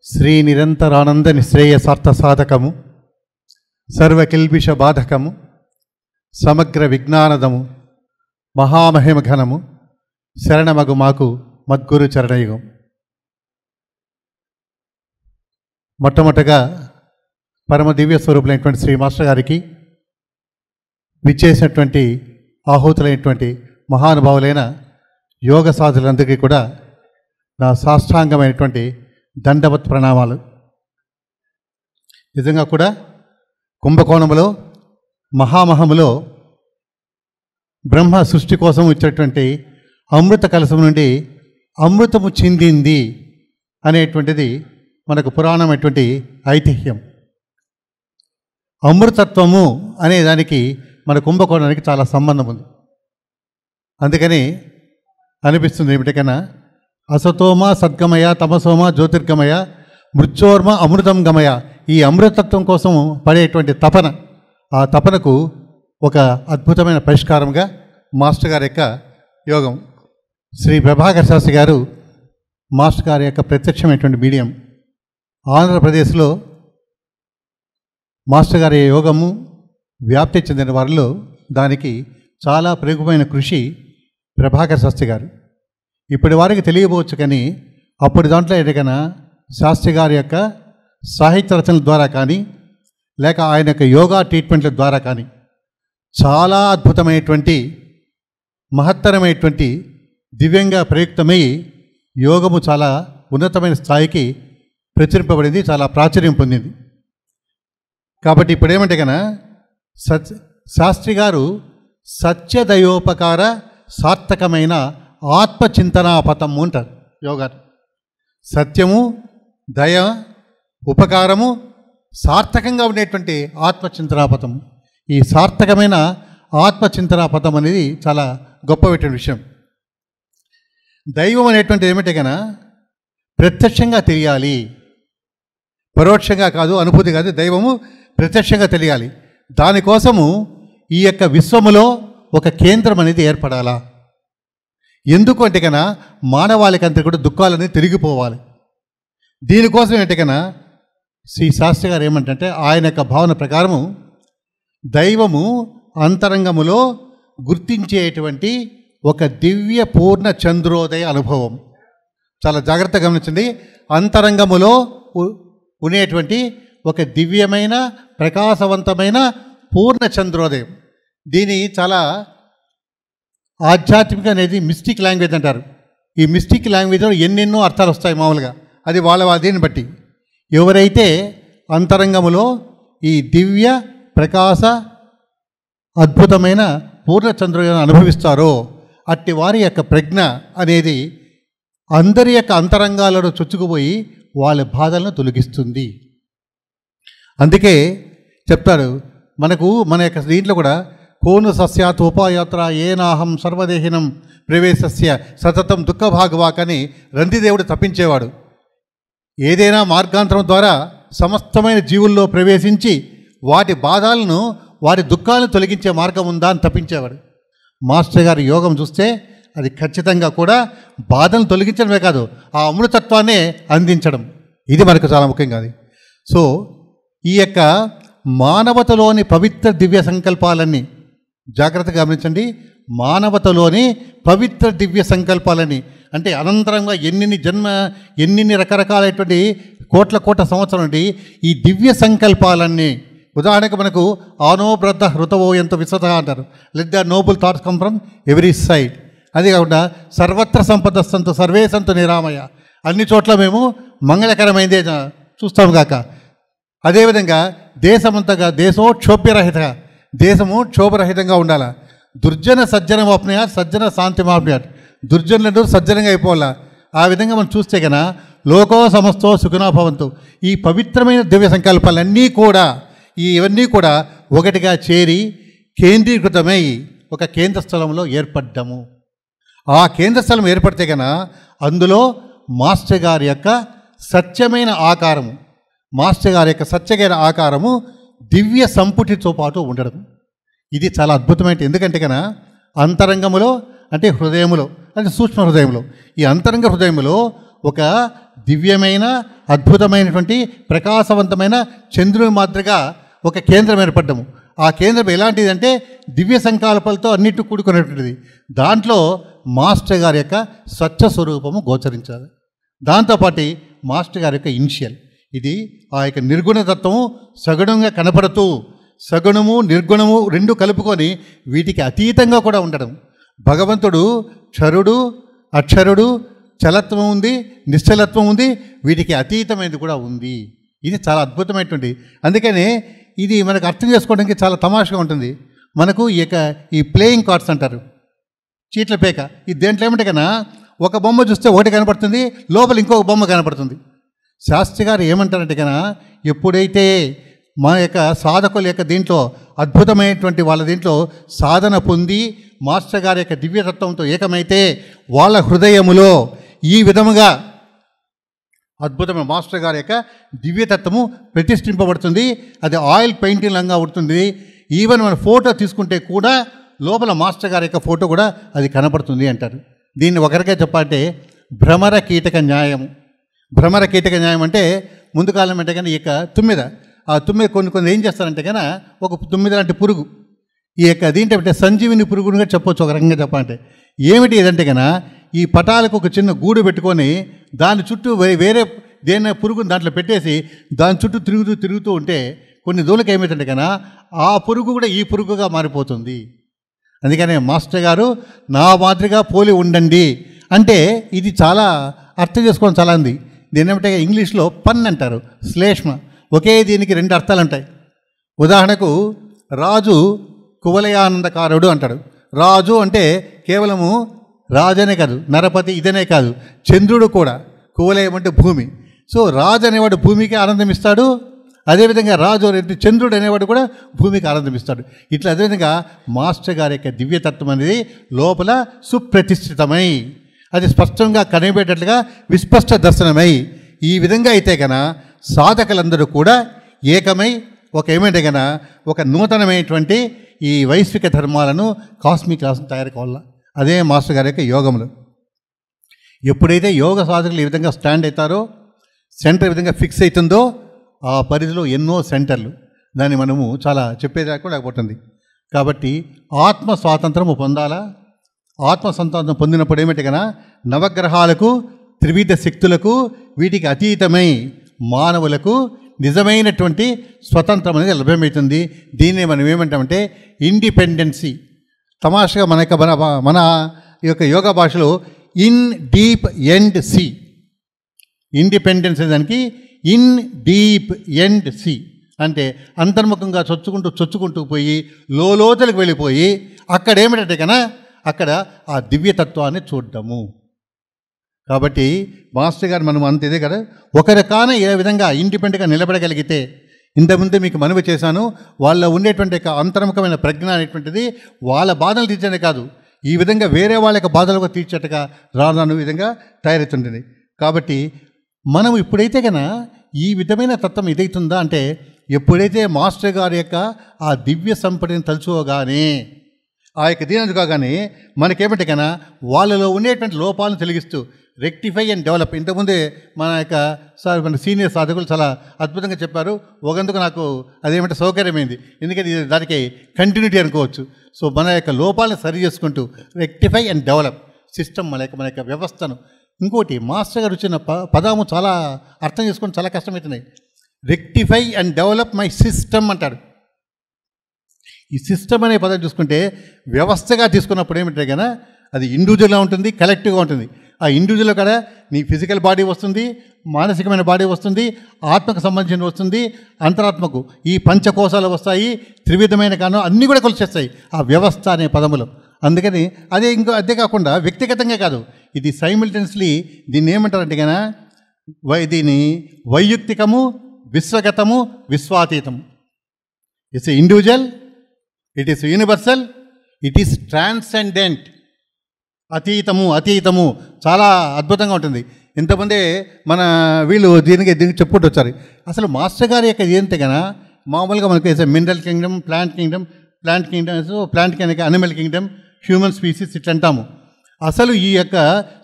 శ్రీ నిరంతరానంద నిశ్రేయసార్థ సాధకము సర్వకిల్బిష బాధకము సమగ్ర విజ్ఞానదము మహామహిమ ఘనము శరణమగు మాకు మద్గురు చరణయుగం. మొట్టమొదటగా పరమ దివ్య స్వరూపులైనటువంటి శ్రీ మాస్టర్ గారికి విచ్చేసినటువంటి ఆహూతులైనటువంటి మహానుభావులైన యోగ సాధులందరికీ కూడా నా సాష్టాంగమైనటువంటి దండవత్ ప్రణామాలు. నిజంగా కూడా కుంభకోణములో మహామహములో బ్రహ్మ సృష్టి కోసం ఇచ్చినటువంటి అమృత కలశం నుండి అమృతము చిందింది అనేటువంటిది మనకు పురాణమైనటువంటి ఐతిహ్యం. అమృతత్వము అనే దానికి మన కుంభకోణానికి చాలా సంబంధం ఉంది. అందుకని అనిపిస్తుంది ఏమిటికన్నా అసతోమ సద్గమయ తమసోమ జ్యోతిర్గమయ మృత్యోర్మ అమృతం గమయ. ఈ అమృతత్వం కోసం పడేటువంటి తపన, ఆ తపనకు ఒక అద్భుతమైన పరిష్కారంగా మాస్టర్ గారి యొక్క యోగం. శ్రీ ప్రభాకర్ శాస్త్రి గారు మాస్టర్ గారి యొక్క ప్రత్యక్షమైనటువంటి మీడియం. ఆంధ్రప్రదేశ్లో మాస్టర్ గారి యోగము వ్యాప్తి చెందిన వారిలో దానికి చాలా ప్రముఖమైన కృషి ప్రభాకర్ శాస్త్రి గారు. ఇప్పటి వారికి తెలియబోవచ్చు, కానీ అప్పటి దాంట్లో ఎదగన శాస్త్రి గారి యొక్క సాహిత్య రచనల ద్వారా కానీ లేక ఆయన యొక్క యోగా ట్రీట్మెంట్ల ద్వారా కానీ చాలా అద్భుతమైనటువంటి మహత్తరమైనటువంటి దివ్యంగా ప్రయుక్తమై యోగము చాలా ఉన్నతమైన స్థాయికి ప్రచురింపబడింది, చాలా ప్రాచుర్యం పొందింది. కాబట్టి ఇప్పుడు ఏమంటే కన్నా శాస్త్రి గారు సత్యదయోపకార సార్థకమైన ఆత్మచింతనాపథము అంటారు యోగాను. సత్యము, దయ, ఉపకారము సార్థకంగా ఉండేటువంటి ఆత్మచింతనాపథం. ఈ సార్థకమైన ఆత్మచింతనాపథం అనేది చాలా గొప్పటువంటి విషయం. దైవం అనేటువంటిది ఏమిటి కన్నా ప్రత్యక్షంగా తెలియాలి, పరోక్షంగా కాదు, అనుభూతి కాదు. దైవము ప్రత్యక్షంగా తెలియాలి. దానికోసము ఈ యొక్క విశ్వములో ఒక కేంద్రం అనేది ఏర్పడాలా. ఎందుకు అంటే కన్నా మానవాళికంతా కూడా దుఃఖాలన్నీ తిరిగిపోవాలి. దీనికోసం ఏంటి కన్నా శ్రీ శాస్త్రి గారు ఏమంటే ఆయన యొక్క భావన ప్రకారము దైవము అంతరంగములో గుర్తించేటువంటి ఒక దివ్య పూర్ణ చంద్రోదయ అనుభవం. చాలా జాగ్రత్తగా గమనించండి. అంతరంగములో ఉండేటువంటి ఒక దివ్యమైన ప్రకాశవంతమైన పూర్ణ చంద్రోదయం. దీని చాలా ఆధ్యాత్మిక అనేది మిస్టిక్ లాంగ్వేజ్ అంటారు. ఈ మిస్టిక్ లాంగ్వేజ్లో ఎన్నెన్నో అర్థాలు వస్తాయి మామూలుగా, అది వాళ్ళ దీన్ని బట్టి. ఎవరైతే అంతరంగములో ఈ దివ్య ప్రకాశ అద్భుతమైన పూర్ణచంద్రులను అనుభవిస్తారో అట్టి వారి యొక్క ప్రజ్ఞ అనేది అందరి యొక్క అంతరంగాలలో చొచ్చుకుపోయి వాళ్ళ బాధలను తొలగిస్తుంది. అందుకే చెప్తాడు మన యొక్క దీంట్లో కూడా కోను సస్యాత్ ఉపాయాత్ర ఏనాహం సర్వదేహినం ప్రవేశస్య సతతం దుఃఖభాగవాక్ అని రంతిదేవుడు తప్పించేవాడు. ఏదైనా మార్గాంతరం ద్వారా సమస్తమైన జీవుల్లో ప్రవేశించి వాటి బాధలను వాటి దుఃఖాలను తొలగించే మార్గం ఉందా అని తప్పించేవాడు. మాస్టర్ గారి యోగం చూస్తే అది ఖచ్చితంగా కూడా బాధను తొలగించడమే కాదు, ఆ అమృతత్వాన్నే అందించడం. ఇది మనకు చాలా ముఖ్యంగా అది. సో ఈ యొక్క మానవతలోని పవిత్ర దివ్య సంకల్పాలన్నీ జాగ్రత్తగా గమనించండి. మానవతలోని పవిత్ర దివ్య సంకల్పాలని అంటే అనంతరంగా ఎన్ని రకరకాలైనటువంటి కోట్ల సంవత్సరం నుండి ఈ దివ్య సంకల్పాలన్నీ, ఉదాహరణకు మనకు ఆనో బ్రద్ద హృతవో ఎంత విశ్వత అంటారు. Let the Nobel thoughts come from every side. అది కాకుండా సర్వత్ర సంపదస్తంతు సర్వే సంతు నిరామయ, అన్ని చోట్ల మేము మంగళకరమైనదే చూస్తాము కాక. అదేవిధంగా దేశమంతగా దేశోక్షోభ్యరహిత, దేశము క్షోభరహితంగా ఉండాలి. దుర్జన సజ్జన వాప్నయా సజ్జన శాంతి మాప్నయాట్, దుర్జనులందరూ సజ్జనంగా అయిపోవాలా. ఆ విధంగా మనం చూస్తే కన్నా లోకో సమస్తో సుఖనాభవంతు. ఈ పవిత్రమైన దివ్య సంకల్పాలన్నీ కూడా ఇవన్నీ కూడా ఒకటిగా చేరి కేంద్రీకృతమై ఒక కేంద్ర స్థలంలో ఏర్పడ్డము. ఆ కేంద్ర స్థలం ఏర్పడితే కన్నా అందులో మాస్టర్ గారి యొక్క సత్యమైన ఆకారము, మాస్టర్ గారి యొక్క సత్యమైన ఆకారము దివ్య సంపుటితో పాటు ఉండడం. ఇది చాలా అద్భుతమైన. ఎందుకంటే కన్నా అంతరంగములో అంటే హృదయములో, అంటే సూక్ష్మ హృదయంలో, ఈ అంతరంగ హృదయంలో ఒక దివ్యమైన అద్భుతమైనటువంటి ప్రకాశవంతమైన చంద్రుని మాదిరిగా ఒక కేంద్రం ఏర్పడ్డము. ఆ కేంద్రం ఎలాంటిదంటే దివ్య సంకల్పాలతో అన్నిటి కూడుకున్నటువంటిది. దాంట్లో మాస్టర్ గారి యొక్క స్వచ్ఛ స్వరూపము గోచరించాలి. దాంతోపాటు మాస్టర్ గారి యొక్క ఇనిషియల్ ఇది ఆ యొక్క నిర్గుణతత్వము సగుణంగా కనపడుతూ సగుణము నిర్గుణము రెండు కలుపుకొని వీటికి అతీతంగా కూడా ఉండడం. భగవంతుడు క్షరుడు అక్షరుడు చలత్వం ఉంది, నిశ్చలత్వం ఉంది, వీటికి అతీతమైనది కూడా ఉంది. ఇది చాలా అద్భుతమైనటువంటి. అందుకనే ఇది మనకు అర్థం చేసుకోవడానికి చాలా తమాషగా ఉంటుంది. మనకు ఈ ప్లేయింగ్ కార్డ్స్ అంటారు, చీట్ల పేక. ఇది దేంట్లో ఏమంటే కన్నా ఒక బొమ్మ చూస్తే ఒకటి కనపడుతుంది, లోపల ఇంకొక బొమ్మ కనపడుతుంది. శాస్త్రి గారు ఏమంటారంటే కన్నా ఎప్పుడైతే మా యొక్క సాధకుల యొక్క దీంట్లో అద్భుతమైనటువంటి వాళ్ళ దీంట్లో సాధన పొంది మాస్టర్ గారి యొక్క దివ్యతత్వంతో ఏకమైతే వాళ్ళ హృదయములో ఈ విధముగా అద్భుతమైన మాస్టర్ గారి యొక్క దివ్యతత్వము ప్రతిష్ఠింపబడుతుంది. అది ఆయిల్ పెయింటింగ్ లాగా ఉంటుంది. ఈవెన్ మన ఫోటో తీసుకుంటే కూడా లోపల మాస్టర్ గారి యొక్క ఫోటో కూడా అది కనపడుతుంది అంటారు. దీన్ని ఒకరికే చెప్పాలంటే భ్రమర కీటక న్యాయం. భ్రమర కీటక న్యాయం అంటే ముందు కాలం అంటే కానీ ఈ యొక్క తుమ్మిద, ఆ తుమ్మిద కొన్ని ఏం చేస్తారంటే కన్నా ఒక తుమ్మిద లాంటి పురుగు, ఈ యొక్క దీంట్లో సంజీవిని పురుగుగా చెప్పొచ్చు ఒక రకంగా చెప్పాలంటే. ఏమిటి ఇదంటే కన్నా ఈ పటాలకు ఒక చిన్న గూడు పెట్టుకొని దాని చుట్టూ వేరే దేని పురుగుని దాంట్లో పెట్టేసి దాని చుట్టూ తిరుగుతూ ఉంటే కొన్ని దూలకి ఏమవుతుంటే కన్నా ఆ పురుగు కూడా ఈ పురుగుగా మారిపోతుంది. అందుకనే మాస్టర్ గారు నా మాదిరిగా పోలి ఉండండి అంటే ఇది చాలా అర్థం చేసుకోవడం చాలా ఉంది. దీని ఏమంటే ఇంగ్లీష్లో పన్ అంటారు, శ్లేష్మ. ఒకే దీనికి రెండు అర్థాలు ఉంటాయి. ఉదాహరణకు రాజు కువలయానందకారుడు అంటాడు. రాజు అంటే కేవలము రాజనే కాదు, నరపతి ఇదనే కాదు, చంద్రుడు కూడా. కువలయం అంటే భూమి. సో రాజు అనేవాడు భూమికి ఆనందం ఇస్తాడు, అదేవిధంగా రాజు చంద్రుడు అనేవాడు కూడా భూమికి ఆనందం ఇస్తాడు. ఇట్లా అదేవిధంగా మాస్టర్ గారి యొక్క దివ్యతత్వం అనేది లోపల సుప్రతిష్ఠితమై అది స్పష్టంగా కనిపెట్టేట్లుగా విస్పష్ట దర్శనమై ఈ విధంగా అయితే కన సాధకులందరూ కూడా ఏకమై ఏమంటే కన ఒక నూతనమైనటువంటి ఈ వైశ్విక ధర్మాలను కాస్మిక్ క్లాసును తయారు కావాల. అదే మాస్టర్ గారి యొక్క యోగములు. ఎప్పుడైతే యోగ సాధకులు ఈ విధంగా స్టాండ్ అవుతారో, సెంటర్ ఈ విధంగా ఫిక్స్ అవుతుందో ఆ పరిధిలో ఎన్నో సెంటర్లు, దాన్ని మనము చాలా చెప్పేది కూడా లేకపోతుంది. కాబట్టి ఆత్మ స్వాతంత్రము పొందాలా. ఆత్మ స్వాతంత్రం పొందినప్పుడు ఏమిటి కన్నా నవగ్రహాలకు త్రివిధ శక్తులకు వీటికి అతీతమై మానవులకు నిజమైనటువంటి స్వతంత్రం అనేది లభ్యమవుతుంది. దీన్నే మనం ఏమంటామంటే ఇండిపెండెన్సీ. తమాషగా మన యొక్క యోగా భాషలో independency, independence దానికి ఇన్ డీప్ ఎండ్ సి అంటే అంతర్ముఖంగా చొచ్చుకుంటూ పోయి లోతులకు వెళ్ళిపోయి అక్కడ ఏమిటంటే కన్నా అక్కడ ఆ దివ్యతత్వాన్ని చూడటము. కాబట్టి మాస్టర్ గారు మనం అంత ఇదే కదా ఒకరికాన ఏ విధంగా ఇండిపెండెంట్గా నిలబడగలిగితే, ఇంతకుముందే మీకు మనవి చేశాను, వాళ్ళ ఉండేటువంటి అంతర్ముఖమైన ప్రజ్ఞ అనేటువంటిది వాళ్ళ బాధలు తీర్చనే కాదు, ఈ విధంగా వేరే వాళ్ళ యొక్క బాధలకు తీర్చేట్టుగా రాను విధంగా తయారవుతుంటుంది. కాబట్టి మనం ఇప్పుడైతే కన్నా ఈ విధమైన తత్వం ఇదవుతుందా అంటే ఎప్పుడైతే మాస్టర్ గారి యొక్క ఆ దివ్య సంపదని తలుచుకోగానే ఆ యొక్క దీని కాగానే మనకేమిటి కన్నా వాళ్ళలో ఉండేటువంటి లోపాలను తొలగిస్తూ రెక్టిఫై అండ్ డెవలప్. ఇంతకుముందే మన సీనియర్ సాధకులు చాలా అద్భుతంగా చెప్పారు. ఒకందుకు నాకు అదేమంటే సౌకర్యమైంది, ఎందుకంటే దానికి కంటిన్యూటీ అనుకోవచ్చు. సో మన యొక్క లోపాలను సరి చేసుకుంటూ రెక్టిఫై అండ్ డెవలప్ సిస్టమ్ మన యొక్క వ్యవస్థను. ఇంకోటి మాస్టర్ గారు వచ్చిన పదము చాలా అర్థం చేసుకొని చాలా కష్టమవుతున్నాయి. Rectify and develop my system అంటాడు. ఈ సిస్టమ్ అనే పదం చూసుకుంటే వ్యవస్థగా తీసుకున్నప్పుడు ఏమిటంటే కన్నా అది ఇండివిజువల్గా ఉంటుంది, కలెక్టివ్గా ఉంటుంది. ఆ ఇండివిజువల్ కూడా నీ ఫిజికల్ బాడీ వస్తుంది, మానసికమైన బాడీ వస్తుంది, ఆత్మకు సంబంధించిన వస్తుంది, అంతరాత్మకు ఈ పంచకోశాలు వస్తాయి, త్రివిధమైన కారణం అన్నీ కూడా కొలిచేస్తాయి ఆ వ్యవస్థ అనే పదములు. అందుకని అదే కాకుండా వ్యక్తిగతంగా కాదు, ఇది సైమిల్టేనియస్లీ దీన్ని ఏమంటారంటే కన్నా దీని వైయక్తికము, విశ్వగతము, విశ్వాతీతము. It's individual, it is universal, it is transcendent. అతీతము చాలా అద్భుతంగా ఉంటుంది. ఇంతమంది మన వీళ్ళు దీనికి చెప్పుకుంటూ వచ్చారు. అసలు మాస్టర్ గారి యొక్క ఏంటి కన్నా మామూలుగా మనకు mineral Kingdom, plant Kingdom, animal Kingdom, human species ఇట్లా అంటాము. అసలు ఈ యొక్క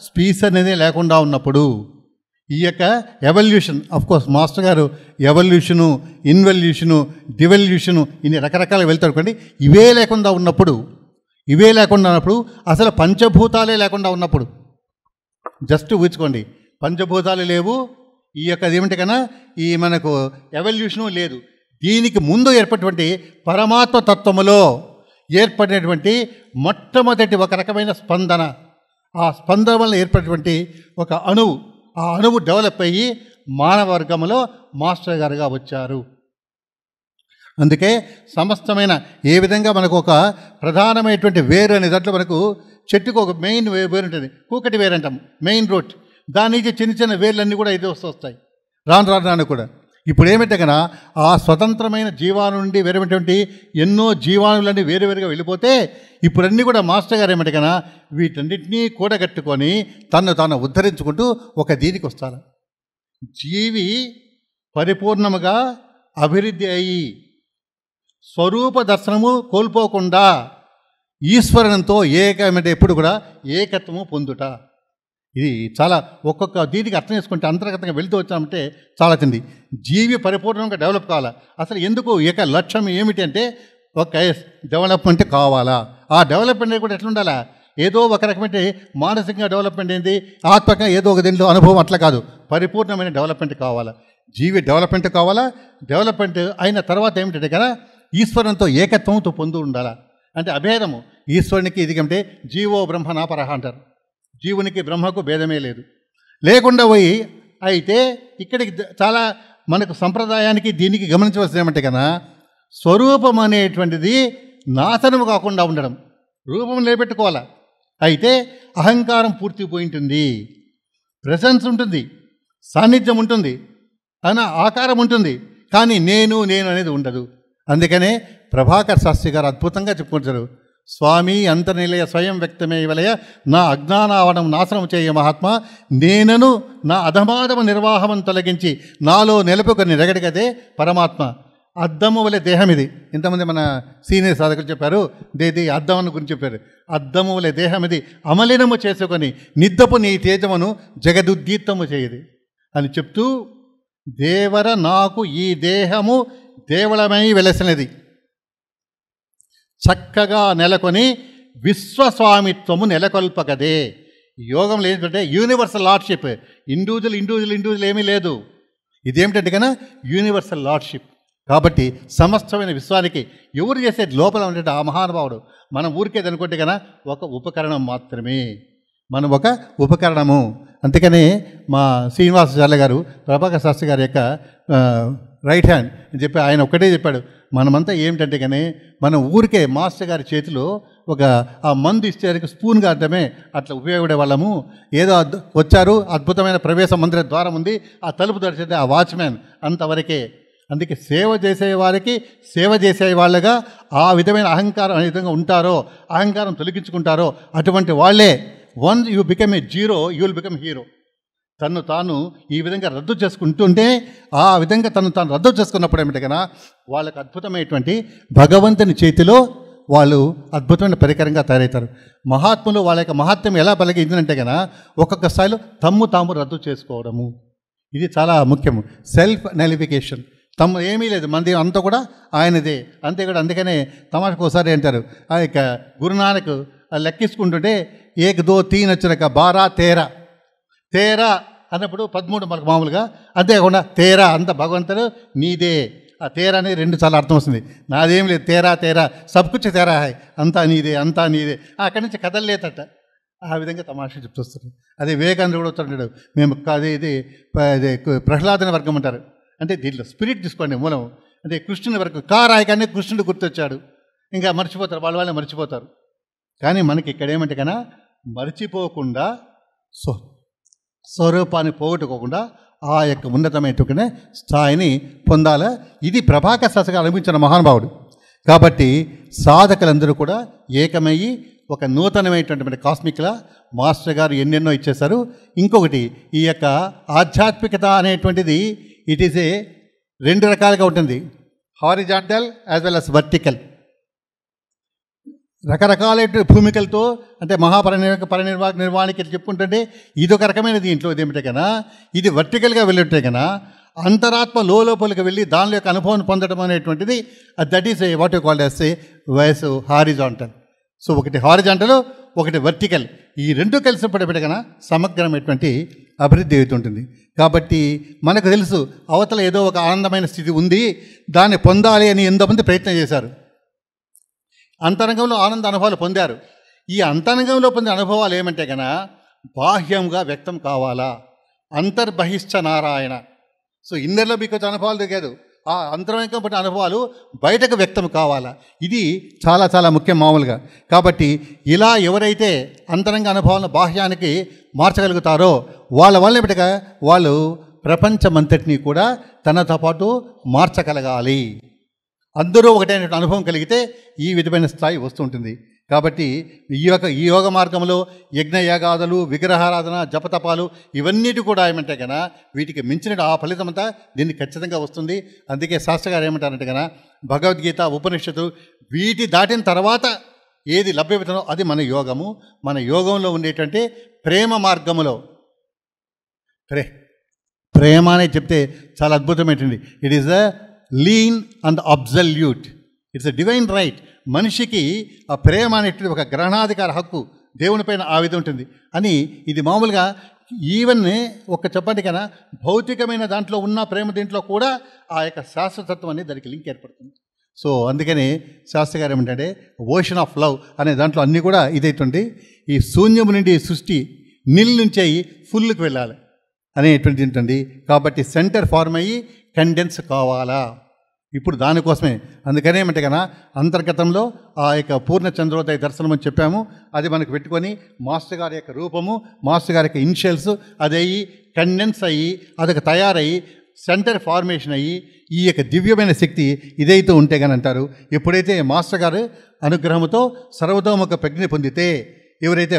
స్పీస్ అనేది లేకుండా ఉన్నప్పుడు ఈ యొక్క ఎవల్యూషన్, కోర్స్ మాస్టర్ గారు ఎవల్యూషను, ఇన్వల్యూషను, డివల్యూషను ఇన్ని రకరకాలుగా వెళ్తారు కండి. ఇవే లేకుండా ఉన్నప్పుడు అసలు పంచభూతాలే లేకుండా ఉన్నప్పుడు, జస్ట్ ఊహించుకోండి, పంచభూతాలు లేవు, ఈ యొక్క ఏమిటి కన్నా ఈ మనకు ఎవల్యూషను లేదు. దీనికి ముందు ఏర్పడినటువంటి పరమాత్మ తత్వములో ఏర్పడినటువంటి మొట్టమొదటి ఒక రకమైన స్పందన, ఆ స్పందన వల్ల ఏర్పడినటువంటి ఒక అణువు, ఆ అణువు డెవలప్ అయ్యి మానవ వర్గంలో మాస్టర్ గారుగా వచ్చారు. అందుకే సమస్తమైన ఏ విధంగా మనకు ఒక ప్రధానమైనటువంటి వేరు అనే దాంట్లో మనకు చెట్టుకు ఒక మెయిన్ వేరు ఉంటుంది, కూకటి వేరు అంటాం, మెయిన్ రూట్. దాని నుంచి చిన్న చిన్న వేర్లన్నీ కూడా ఇది వస్తాయి రాను కూడా. ఇప్పుడు ఏమిటంటే కన్నా ఆ స్వతంత్రమైన జీవాణు నుండి వేరేటువంటి ఎన్నో జీవాణులన్నీ వేరువేరుగా వెళ్ళిపోతే ఇప్పుడన్నీ కూడా మాస్టర్ గారు ఏమిటి కన్నా వీటన్నిటినీ కూడగట్టుకొని తాను ఉద్ధరించుకుంటూ ఒక దీనికి వస్తారు. జీవి పరిపూర్ణముగా అభివృద్ధి అయ్యి స్వరూప దర్శనము కోల్పోకుండా ఈశ్వరునితో ఏకమంటే ఎప్పుడు కూడా ఏకత్వము పొందుట. ఇది చాలా ఒక్కొక్క దీనికి అర్థం చేసుకుంటే అంతర్గతంగా వెళుతూ వచ్చామంటే చాలా తింది. జీవి పరిపూర్ణంగా డెవలప్ కావాలా. అసలు ఎందుకు ఏక లక్ష్యం ఏమిటి అంటే ఒక డెవలప్మెంట్ కావాలా. ఆ డెవలప్మెంట్ కూడా ఎట్లా ఉండాలా, ఏదో ఒక రకమైన మానసికంగా డెవలప్మెంట్ ఏంటి, ఆత్మకంగా ఏదో ఒక దీంట్లో అనుభవం అట్లా కాదు, పరిపూర్ణమైన డెవలప్మెంట్ కావాలా. జీవి డెవలప్మెంట్ కావాలా. డెవలప్మెంట్ అయిన తర్వాత ఏమిటంటే కదా ఈశ్వరునితో ఏకత్వంతో పొందు ఉండాలా. అంటే అభేదము ఈశ్వరునికి ఇది కంటే జీవో బ్రహ్మ నాపరహ అంటారు. జీవునికి బ్రహ్మకు భేదమే లేదు. లేకుండా పోయి అయితే ఇక్కడికి చాలా మనకు సంప్రదాయానికి దీనికి గమనించవలసింది ఏమంటే కన్నా స్వరూపం అనేటువంటిది నాశనము కాకుండా ఉండడం, రూపం నిలబెట్టుకోవాలా. అయితే అహంకారం పూర్తి పోయి ఉంటుంది, ప్రెసెన్స్ ఉంటుంది, సాన్నిధ్యం ఉంటుంది, ఆకారం ఉంటుంది, కానీ నేను అనేది ఉండదు. అందుకనే ప్రభాకర్ శాస్త్రి గారు అద్భుతంగా చెప్పుకుంటారు, స్వామి అంతర్నిలయ స్వయం వ్యక్తమే వలయ నా అజ్ఞానావడం నాశనం చేయ మహాత్మ నేనను నా అధమాధమ నిర్వాహం తొలగించి నాలో నెలపుకొని నిరగడిగదే పరమాత్మ. అద్దము వలె దేహం ఇది. ఇంతమంది మన సీనియర్ సాధకులు చెప్పారు, దేది అద్దం గురించి చెప్పారు. అద్దము వలె దేహం ఇది అమలినము చేసుకొని నిద్దపు నీ తేజమును జగదుద్దీత్తము చేయది అని చెప్తూ, దేవర నాకు ఈ దేహము దేవళమై వెలసినది చక్కగా నెలకొని విశ్వస్వామిత్వము నెలకొల్పగదే. యోగంలో ఏంటంటే యూనివర్సల్ లార్డ్షిప్, ఇండివిజువల్ ఏమీ లేదు. ఇదేమిటంటే కన్నా యూనివర్సల్ లార్డ్షిప్. కాబట్టి సమస్తమైన విశ్వానికి ఎవరు చేసేది లోపల ఉండే ఆ మహానుభావుడు. మనం ఊరికేది అనుకుంటే కన్నా ఒక ఉపకరణం మాత్రమే, మనం ఒక ఉపకరణము. అందుకనే మా శ్రీనివాసాచార్య గారు ప్రభాకర్ శాస్త్రి గారి యొక్క రైట్ హ్యాండ్ అని చెప్పి ఆయన ఒక్కటే చెప్పాడు, మనమంతా ఏమిటంటే కానీ మనం ఊరికే మాస్టర్ గారి చేతిలో ఒక ఆ మందు ఇస్తే స్పూన్గా అర్థమే అట్లా ఉపయోగపడే వాళ్ళము. ఏదో వచ్చారు, అద్భుతమైన ప్రవేశ మందిర ద్వారం ఉంది, ఆ తలుపు తెరిచితే ఆ వాచ్మ్యాన్ అంతవరకే. అందుకే సేవ చేసేవారికి సేవ చేసే వాళ్ళగా ఆ విధమైన అహంకారం ఏ విధంగా ఉంటారో, అహంకారం తొలగించుకుంటారో అటువంటి వాళ్ళే once you become a zero you will become hero. తను తాను ఈ విధంగా రద్దు చేసుకుంటుంటే ఆ విధంగా తాను రద్దు చేసుకున్నప్పుడు ఏమిటి కన్నా వాళ్ళకు అద్భుతమైనటువంటి భగవంతుని చేతిలో వాళ్ళు అద్భుతమైన పరికరంగా తయారవుతారు. మహాత్ములు వాళ్ళ యొక్క మహాత్మ్యం ఎలా పలికిందంటే కన్నా ఒక్కొక్క స్థాయిలో తాము రద్దు చేసుకోవడము, ఇది చాలా ముఖ్యము. సెల్ఫ్ నలిఫికేషన్. ఏమీ లేదు, మంది అంతా కూడా ఆయనదే. అంతే కూడా. అందుకనే తమాషకు ఒకసారి అంటారు, ఆ యొక్క గురునానక్ లెక్కించుకుంటుంటే 1 2 3 వచ్చినాక 12 13 అన్నప్పుడు 13 మనకు మామూలుగా. అంతేకాకుండా 13 అంత భగవంతుడు నీదే. ఆ 13 అనేది 2 చాలా అర్థం వస్తుంది. నాదేం లేదు, 13 సబ్కుచ్ తేరా హాయ్, అంతా నీదే. అక్కడి నుంచి కదలలేదట. ఆ విధంగా తమాషా చెప్తొస్తారు. అదే వివేకానంద కూడా వస్తుంటాడు, మేము ఇది ప్రహ్లాదన వర్గం అంటారు. అంటే దీంట్లో స్పిరిట్ తీసుకోండి మూలం. అంటే కృష్ణుని వర్గం కారాయకానే కృష్ణుడు గుర్తొచ్చాడు, ఇంకా మర్చిపోతారు, వాళ్ళే మర్చిపోతారు. కానీ మనకి ఇక్కడ ఏమంటే కన్నా మర్చిపోకుండా స్వరూపాన్ని పోగొట్టుకోకుండా ఆ యొక్క ఉన్నతమైనటువంటి స్థాయిని పొందాలా. ఇది ప్రభాకర్ శాస్త్రి అనుభవించిన మహానుభావుడు. కాబట్టి సాధకులందరూ కూడా ఏకమయ్యి ఒక నూతనమైనటువంటి కాస్మిక్లా మాస్టర్ గారు ఎన్నెన్నో ఇచ్చేశారు. ఇంకొకటి ఈ యొక్క ఆధ్యాత్మికత అనేటువంటిది ఇట్ ఈస్ ఏ 2 రకాలుగా ఉంటుంది, horizontal as well as vertical. రకరకాల భూమికలతో అంటే పరినిర్వాణకి చెప్పుకుంటుంటే ఇదొక రకమైన దీంట్లో ఇదేమిటే కన్నా ఇది వర్టికల్గా వెళ్ళుంటే కన్నా అంతరాత్మ లోపలికి వెళ్ళి దానిలో యొక్క అనుభవం పొందడం అనేటువంటిది that is what you called as వయసు హారిజాంటల్. సో ఒకటి హారిజాంటల్, ఒకటి వర్టికల్, ఈ రెండు కలిసినప్పుడు కన్నా సమగ్రమైనటువంటి అభివృద్ధి అవుతుంటుంది. కాబట్టి మనకు తెలుసు అవతల ఏదో ఒక ఆనందమైన స్థితి ఉంది, దాన్ని పొందాలి అని ఎంతోమంది ప్రయత్నం చేశారు, అంతరంగంలో ఆనంద అనుభవాలు పొందారు. ఈ అంతరంగంలో పొందిన అనుభవాలు ఏమంటే కన్నా బాహ్యంగా వ్యక్తం కావాలా, అంతర్బహిష్ట నారాయణ. సో ఇన్నర్లో మీకు అనుభవాలు దిగదు, ఆ అంతరంగం పట్టిన అనుభవాలు బయటకు వ్యక్తం కావాలా, ఇది చాలా చాలా ముఖ్యం మామూలుగా. కాబట్టి ఇలా ఎవరైతే అంతరంగ అనుభవాలను బాహ్యానికి మార్చగలుగుతారో వాళ్ళ వల్ల ఏమిటగా వాళ్ళు ప్రపంచమంతటినీ కూడా తనతో పాటు మార్చగలగాలి. అందరూ ఒకటైన అనుభవం కలిగితే ఈ విధమైన స్థాయి వస్తుంటుంది. కాబట్టి ఈ యోగ మార్గంలో యజ్ఞయాగాదులు, విగ్రహారాధన, జపతపాలు ఇవన్నిటి కూడా ఏమంటే కన్నా వీటికి మించిన ఆ ఫలితం అంతా దీన్ని ఖచ్చితంగా వస్తుంది. అందుకే శాస్త్రగారు ఏమంటారంటే కన్నా భగవద్గీత, ఉపనిషత్తు వీటి దాటిన తర్వాత ఏది లభ్యమవుతుందో అది మన యోగము. మన యోగంలో ఉండేటువంటి ప్రేమ మార్గములో ప్రేమ అనేది చెప్తే చాలా అద్భుతమైనటువంటి it is the lean and absolute, it's a divine right. మనిషికి ఆ ప్రేమ అనేటువంటి ఒక గ్రహణాధికార హక్కు దేవుని పైన ఆ విధంగా ఉంటుంది అని ఇది మామూలుగా ఈవెన్ ఒక చెప్పండి కన్నా భౌతికమైన దాంట్లో ఉన్న ప్రేమ దీంట్లో కూడా ఆ యొక్క శాశ్వతత్వం అనేది దానికి లింక్ ఏర్పడుతుంది. సో అందుకని శాస్త్రి గారు ఏమంటే ఓషన్ ఆఫ్ లవ్ అనే దాంట్లో అన్నీ కూడా ఇదైతుంది. ఈ శూన్యము నుండి సృష్టి నిల్ నుంచి అయ్యి ఫుల్కి వెళ్ళాలి అనేటువంటిది ఉంటుంది. కాబట్టి సెంటర్ ఫార్మ్ అయ్యి కండెన్స్ కావాలా ఇప్పుడు దానికోసమే. అందుకనే ఏమంటే కన్నా అంతర్గతంలో ఆ యొక్క పూర్ణ చంద్రోదయ దర్శనం అని చెప్పాము, అది మనకు పెట్టుకొని మాస్టర్ గారి యొక్క రూపము, మాస్టర్ గారి యొక్క ఇనిషియల్స్ అది అయ్యి కండెన్స్ అయ్యి అదొక తయారయ్యి సెంటర్ ఫార్మేషన్ అయ్యి ఈ యొక్క దివ్యమైన శక్తి ఇదైతే ఉంటే కానీ అంటారు. ఎప్పుడైతే మాస్టర్ గారు అనుగ్రహంతో సర్వతోముఖ ప్రజ్ఞ పొందితే ఎవరైతే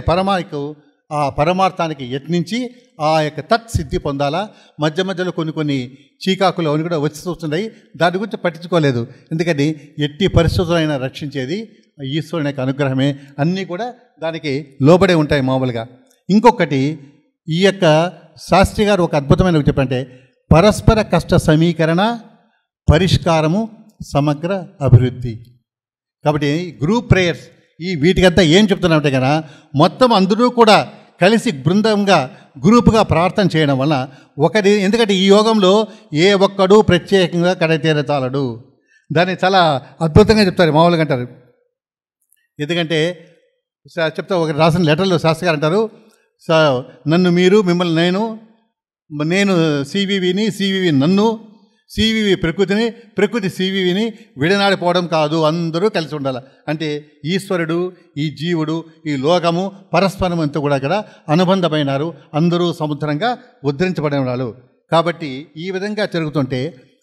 ఆ పరమార్థానికి యత్నించి ఆ యొక్క తత్ సిద్ధి పొందాలా. మధ్య మధ్యలో కొన్ని చీకాకులు అవన్నీ కూడా వచ్చి చూస్తున్నాయి, దాని గురించి పట్టించుకోలేదు. ఎందుకని ఎట్టి పరిస్థితులైనా రక్షించేది ఈశ్వరుని యొక్క అనుగ్రహమే, అన్నీ కూడా దానికి లోబడే ఉంటాయి మామూలుగా. ఇంకొకటి ఈ యొక్క శాస్త్రి గారు ఒక అద్భుతమైన చెప్పంటే పరస్పర కష్ట సమీకరణ, పరిష్కారము, సమగ్ర అభివృద్ధి. కాబట్టి గ్రూప్ ప్రేయర్స్ ఈ వీటికంతా ఏం చెప్తున్నామంటే కదా మొత్తం అందరూ కూడా కలిసి బృందంగా గ్రూపుగా ప్రార్థన చేయడం వల్ల ఒకటి, ఎందుకంటే ఈ యోగంలో ఏ ఒక్కడు ప్రత్యేకంగా కడతీరతాలడు, దాన్ని చాలా అద్భుతంగా చెప్తారు మామూలుగా అంటారు. ఎందుకంటే చెప్తా ఒక రాసిన లెటర్లో శాస్త్రి గారు అంటారు, నన్ను మీరు, మిమ్మల్ని నేను సివివిని, సివివి నన్ను, సివివి ప్రకృతిని, ప్రకృతి సివివిని విడనాడిపోవడం కాదు, అందరూ కలిసి ఉండాలి. అంటే ఈశ్వరుడు, ఈ జీవుడు, ఈ లోకము పరస్పరం అంతా కూడా ఇక్కడ అనుబంధమైనారు, అందరూ సముద్రంగా ఉద్ధరించబడిన వాళ్ళు. కాబట్టి ఈ విధంగా జరుగుతుంటే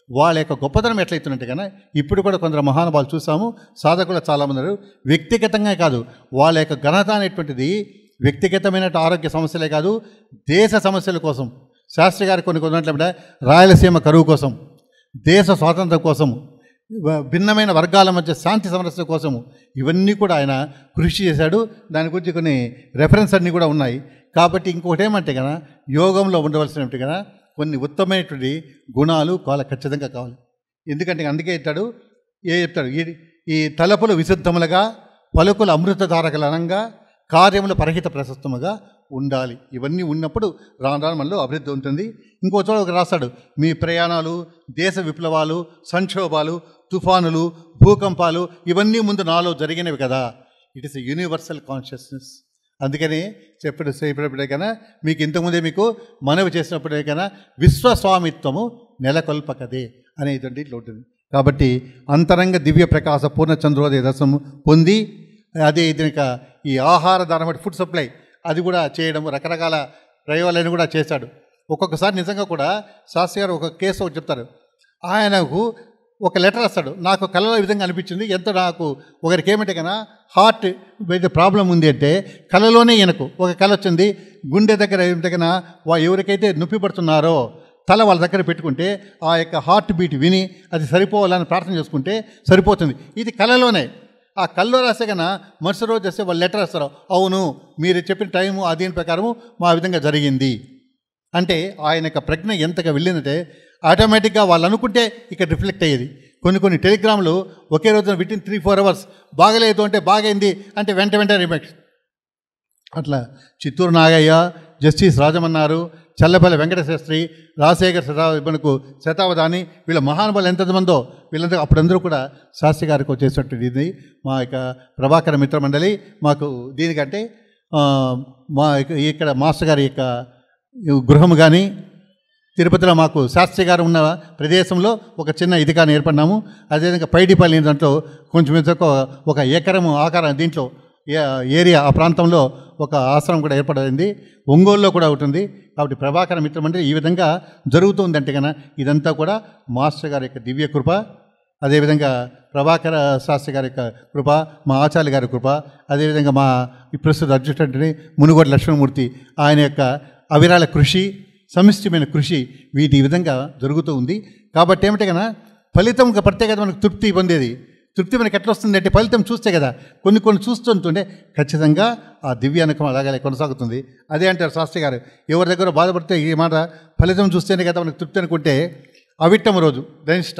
వాళ్ళ యొక్క గొప్పతనం ఎట్లయితుందంటే కన్నా ఇప్పుడు కూడా కొందరు మహానుభావులు చూసాము, సాధకులు చాలామంది వ్యక్తిగతంగా కాదు వాళ్ళ యొక్క ఘనత అనేటువంటిది వ్యక్తిగతమైన ఆరోగ్య సమస్యలే కాదు, దేశ సమస్యల కోసం. శాస్త్రి గారు కొన్ని రాయలసీమ కరువు కోసం, దేశ స్వాతంత్రం కోసము, భిన్నమైన వర్గాల మధ్య శాంతి సమరస్య కోసము ఇవన్నీ కూడా ఆయన కృషి చేశాడు. దాని గురించి కొన్ని రెఫరెన్స్ అన్నీ కూడా ఉన్నాయి. కాబట్టి ఇంకొకటి ఏమంటే కదా యోగంలో ఉండవలసినట్టు కదా కొన్ని ఉత్తమమైనటువంటి గుణాలు ఖచ్చితంగా కావాలి. ఎందుకంటే అందుకే చెప్తాడు ఈ తలపులు విశుద్ధములుగా, పలుకులు అమృతధారకలనంగా, కార్యములు పరహిత ప్రశస్తముగా ఉండాలి. ఇవన్నీ ఉన్నప్పుడు రాను మనలో అభివృద్ధి ఉంటుంది. ఇంకో చోట ఒక రాస్తాడు, మీ ప్రయాణాలు, దేశ విప్లవాలు, సంక్షోభాలు, తుఫానులు, భూకంపాలు ఇవన్నీ ముందు నాలో జరిగినవి కదా. It is a universal consciousness. అందుకని చెప్పినప్పుడే కన్నా మీకు ఇంతకుముందే మీకు మనవి చేసినప్పుడే కన్నా విశ్వస్వామిత్వము నెలకొల్పకదే అనేటువంటి ఇట్లా ఉంటుంది. కాబట్టి అంతరంగ దివ్య ప్రకాశ పూర్ణ చంద్రోదయ దర్శనము పొంది అదే ఇక ఈ ఆహార దానం ఫుడ్ సప్లై అది కూడా చేయడము, రకరకాల ప్రయోగాలను కూడా చేశాడు. ఒక్కొక్కసారి నిజంగా కూడా శాస్త్రి గారు ఒక కేసు ఒకటి చెప్తారు. ఆయనకు ఒక లెటర్ రాస్తాడు, నాకు కళలో విధంగా అనిపించింది, ఎంతో నాకు ఒకరికి ఏమంటే కన్నా హార్ట్ ప్రాబ్లం ఉంది అంటే కళలోనే ఈయనకు ఒక కళ వచ్చింది, గుండె దగ్గర ఏమిటే కన్నా ఎవరికైతే నొప్పి పడుతున్నారో తల వాళ్ళ దగ్గర పెట్టుకుంటే ఆ యొక్క హార్ట్ బీట్ విని అది సరిపోవాలని ప్రార్థన చేసుకుంటే సరిపోతుంది. ఇది కళలోనే. ఆ కల్లో రాసే కన్నా మరుసటి రోజు వస్తే వాళ్ళు లెటర్ వేస్తారు, అవును మీరు చెప్పిన టైము దీని ప్రకారము మా విధంగా జరిగింది అంటే ఆయన యొక్క ప్రజ్ఞ ఎంతగా వెళ్ళిందంటే ఆటోమేటిక్గా వాళ్ళు అనుకుంటే ఇక్కడ రిఫ్లెక్ట్ అయ్యేది. కొన్ని టెలిగ్రామ్లు ఒకే రోజున వితిన్ 3-4 అవర్స్ బాగలేదు అంటే బాగైంది అంటే వెంటనే రిమాక్స్. అట్లా చిత్తూరు నాగయ్య, జస్టిస్ రాజమన్నారు, చల్లపల్లి వెంకటశాస్త్రి, రాజశేఖర్ మనకు శతావధాని, వీళ్ళ మహానుభావులు ఎంతమందో వీళ్ళందరూ అప్పుడందరూ కూడా శాస్త్రి గారికి వచ్చేసినట్టు ఇది మా యొక్క ప్రభాకర మిత్రమండలి. మాకు దీనికంటే మా ఇక్కడ మాస్టర్ గారి యొక్క గృహం కానీ తిరుపతిలో మాకు శాస్త్రి గారు ఉన్న ప్రదేశంలో ఒక చిన్న ఇది కానీ ఏర్పడినాము. అదేవిధంగా పైడిపల్లి దాంట్లో కొంచెం ఒక ఎకరము ఆకారం దీంట్లో ఏరియా ఆ ప్రాంతంలో ఒక ఆశ్రమం కూడా ఏర్పడింది. ఒంగోలులో కూడా ఉంటుంది. కాబట్టి ప్రభాకర మిత్రమంటే ఈ విధంగా జరుగుతుందంటే కనుక ఇదంతా కూడా మాస్టర్ గారి యొక్క దివ్య కృప, అదేవిధంగా ప్రభాకర శాస్త్రి గారి యొక్క కృప, మా ఆచార్య గారి కృప, అదేవిధంగా మా ప్రస్తుత అడ్జస్టెంట్ని మునుగోడు లక్ష్మణమూర్తి ఆయన యొక్క అవిరాళ కృషి, సమిష్టిమైన కృషి వీటి విధంగా జరుగుతూ ఉంది. కాబట్టి ఏమిటి కన్నా ఫలితం ప్రత్యేకత మనకు తృప్తి పొందేది. తృప్తి మనకి ఎట్లా వస్తుంది అంటే ఫలితం చూస్తే కదా. కొన్ని చూస్తుంటే ఖచ్చితంగా ఆ దివ్య అనుకం అలాగే కొనసాగుతుంది. అదే అంటారు శాస్త్రి గారు, ఎవరి దగ్గర బాధపడితే ఈ మాట ఫలితం చూస్తేనే కదా మనకు తృప్తి అనుకుంటే అవిట్టం రోజు ధనిష్ట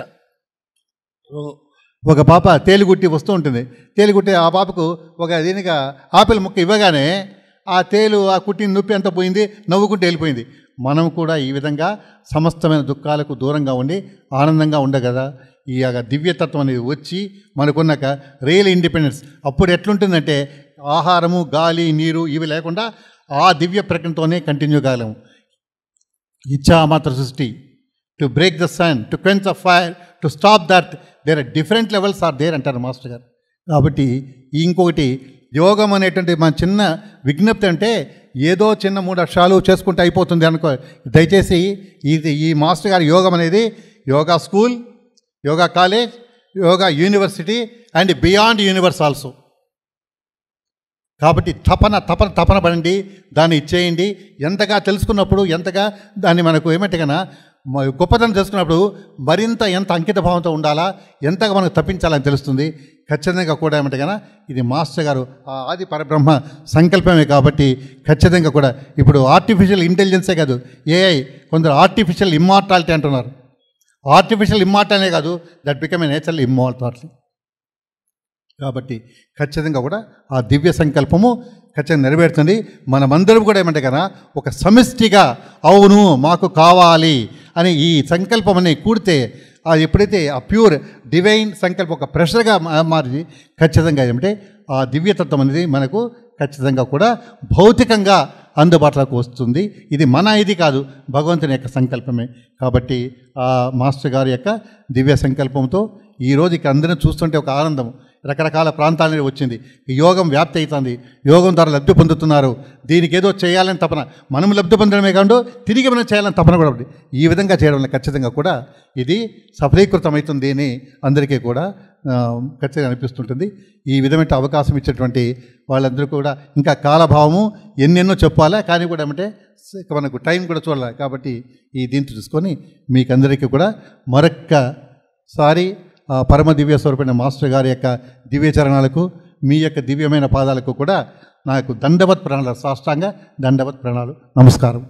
ఒక పాప తేలిగుట్టి వస్తూ ఉంటుంది. తేలిగుట్టి ఆ పాపకు ఒక దీనిగా ఆపిల్ ముక్క ఇవ్వగానే ఆ తేలు ఆ కుట్టిన నొప్పి అంతా పోయింది, నవ్వుకుంటూ వెళ్ళిపోయింది. మనం కూడా ఈ విధంగా సమస్తమైన దుఃఖాలకు దూరంగా ఉండి ఆనందంగా ఉండగదా ఈ దివ్యతత్వం అనేది వచ్చి మనకున్నాక రియల్ ఇండిపెండెన్స్. అప్పుడు ఎట్లుంటుందంటే ఆహారము, గాలి, నీరు ఇవి లేకుండా ఆ దివ్య ప్రజ్ఞతోనే కంటిన్యూ కాగలము. ఇచ్ఛామాత్ర సృష్టి, to break the sun, to quench the fire, to stop that, there are different levels are there అంటారు మాస్టర్ గారు. కాబట్టి ఇంకొకటి యోగం అనేటువంటి మన చిన్న విజ్ఞప్తి అంటే ఏదో చిన్న 3 అక్షరాలు చేసుకుంటే అయిపోతుంది అనుకో. దయచేసి ఈ మాస్టర్ గారి యోగం అనేది yoga school, yoga college, yoga university and beyond universe also. కాబట్టి తపన పడండి, దాన్ని ఇచ్చేయండి. ఎంతగా తెలుసుకున్నప్పుడు ఎంతగా దాన్ని మనకు ఏమంటే కన్నా గొప్పతనం తెలుసుకున్నప్పుడు మరింత ఎంత అంకిత భావంతో ఉండాలా, ఎంతగా మనకు తప్పించాలని తెలుస్తుంది. ఖచ్చితంగా కూడా ఏమంటే కన్నా ఇది మాస్టర్ గారు ఆది పరబ్రహ్మ సంకల్పమే. కాబట్టి ఖచ్చితంగా కూడా ఇప్పుడు ఆర్టిఫిషియల్ ఇంటెలిజెన్సే కాదు, ఏఐ, కొందరు ఆర్టిఫిషియల్ ఇమ్మార్టాలిటీ అంటున్నారు. ఆర్టిఫిషియల్ ఇమ్మార్టాలిటీ కాదు, that become a natural immortality. కాబట్టి ఖచ్చితంగా కూడా ఆ దివ్య సంకల్పము ఖచ్చితంగా నెరవేరుతుంది. మనమందరం కూడా ఏమంటే కదా ఒక సమిష్టిగా అవును మాకు కావాలి అని ఈ సంకల్పం అనేది కూడితే అది ఎప్పుడైతే ఆ ప్యూర్ డివైన్ సంకల్పం ఒక ప్రెషర్గా మారి ఖచ్చితంగా ఏమంటే ఆ దివ్యతత్వం అనేది మనకు ఖచ్చితంగా కూడా భౌతికంగా అందుబాటులోకి వస్తుంది. ఇది ఇది కాదు, భగవంతుని యొక్క సంకల్పమే. కాబట్టి ఆ మాస్టర్ గారి యొక్క దివ్య సంకల్పంతో ఈరోజు ఇక్కడ అందరినీ చూస్తుంటే ఒక ఆనందం. రకరకాల ప్రాంతాల నుండి వచ్చింది, యోగం వ్యాప్తి అవుతుంది, యోగం ద్వారా లబ్ధి పొందుతున్నారు. దీనికి ఏదో చేయాలని తపన, మనం లబ్ధి పొందడమే కాదు తిరిగి మనం చేయాలని తపన కూడా ఉంది. ఈ విధంగా చేయడం వల్ల ఖచ్చితంగా కూడా ఇది సఫలీకృతమవుతుంది అని అందరికీ కూడా ఖచ్చితంగా అనిపిస్తుంటుంది. ఈ విధమైన అవకాశం ఇచ్చేటువంటి వాళ్ళందరూ కూడా ఇంకా కాలభావము ఎన్నెన్నో చెప్పాలా, కానీ కూడా ఏమంటే మనకు టైం కూడా చూడాలి. కాబట్టి ఈ దీంతో చూసుకొని మీకందరికీ కూడా మరొక్కసారి పరమ దివ్య స్వరూపమైన మాస్టర్ గారి యొక్క దివ్య చరణాలకు, మీ యొక్క దివ్యమైన పాదాలకు కూడా నాకు దండవత్ ప్రణాళాలు, సాష్టాంగ దండవత్ ప్రణాళాలు, నమస్కారం.